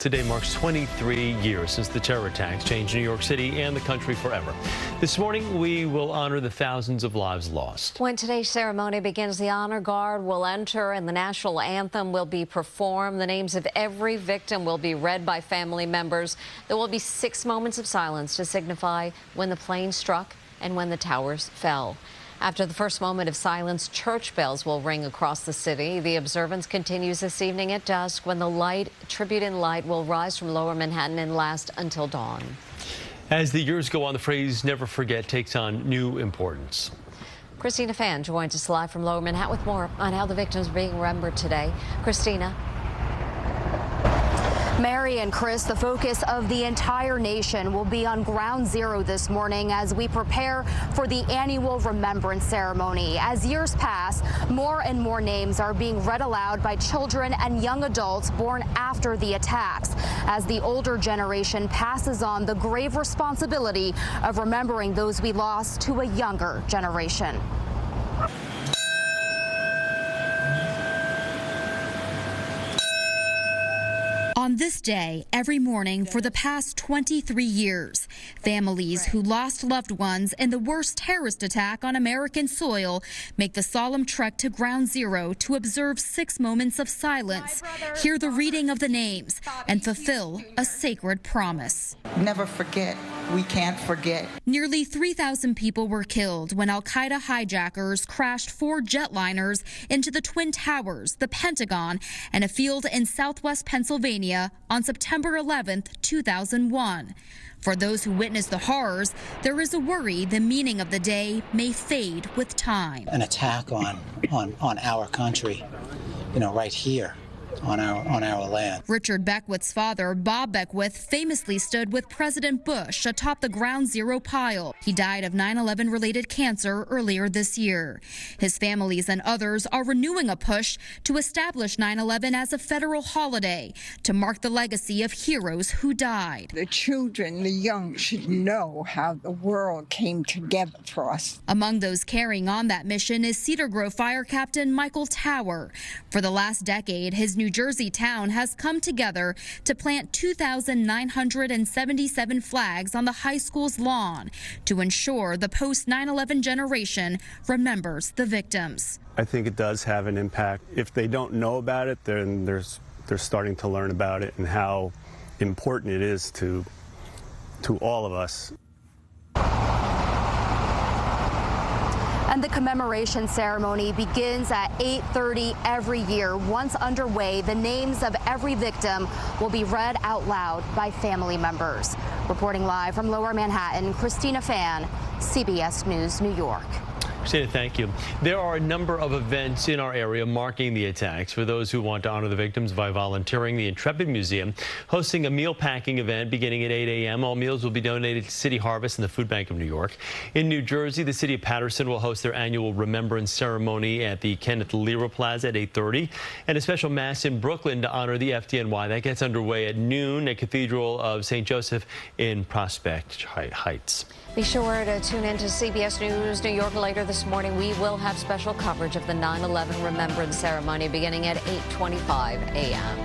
Today marks 23 years since the terror attacks changed New York City and the country forever. This morning, we will honor the thousands of lives lost. When today's ceremony begins, the honor guard will enter and the national anthem will be performed. The names of every victim will be read by family members. There will be 6 moments of silence to signify when the plane struck and when the towers fell. After the first moment of silence, church bells will ring across the city. The observance continues this evening at dusk when the tribute in light will rise from Lower Manhattan and last until dawn. As the years go on, the phrase never forget takes on new importance. Christina Fan joins us live from Lower Manhattan with more on how the victims are being remembered today. Christina. Mary and Chris, the focus of the entire nation will be on Ground Zero this morning as we prepare for the annual remembrance ceremony. As years pass, more and more names are being read aloud by children and young adults born after the attacks, as the older generation passes on the grave responsibility of remembering those we lost to a younger generation. On this day, every morning for the past 23 years, families who lost loved ones in the worst terrorist attack on American soil make the solemn trek to Ground Zero to observe 6 moments of silence, hear the reading of the names, and fulfill a sacred promise. Never forget. We can't forget. Nearly 3,000 people were killed when al-Qaeda hijackers crashed 4 jetliners into the Twin Towers, the Pentagon, and a field in southwest Pennsylvania on September 11th, 2001. For those who witnessed the horrors, there is a worry the meaning of the day may fade with time. An attack on our country, right here. On our land. Richard Beckwith's father, Bob Beckwith, famously stood with President Bush atop the Ground Zero pile. He died of 9/11 related cancer earlier this year. His families and others are renewing a push to establish 9/11 as a federal holiday to mark the legacy of heroes who died. The children, the young, should know how the world came together for us. Among those carrying on that mission is Cedar Grove Fire Captain Michael Tower. For the last decade, his New Jersey town has come together to plant 2,977 flags on the high school's lawn to ensure the post-9/11 generation remembers the victims. I think it does have an impact. If they don't know about it, then they're starting to learn about it and how important it is to all of us. And the commemoration ceremony begins at 8:30 every year. Once underway, the names of every victim will be read out loud by family members. Reporting live from Lower Manhattan, Christina Fan, CBS News, New York. Christina, thank you. There are a number of events in our area marking the attacks. For those who want to honor the victims by volunteering, the Intrepid Museum hosting a meal packing event beginning at 8 a.m. All meals will be donated to City Harvest and the Food Bank of New York. In New Jersey, the city of Paterson will host their annual remembrance ceremony at the Kenneth Lira Plaza at 8:30, and a special mass in Brooklyn to honor the FDNY. That gets underway at noon at Cathedral of St. Joseph in Prospect Heights. Be sure to tune in to CBS News New York later this morning. We will have special coverage of the 9/11 Remembrance Ceremony beginning at 8:25 a.m.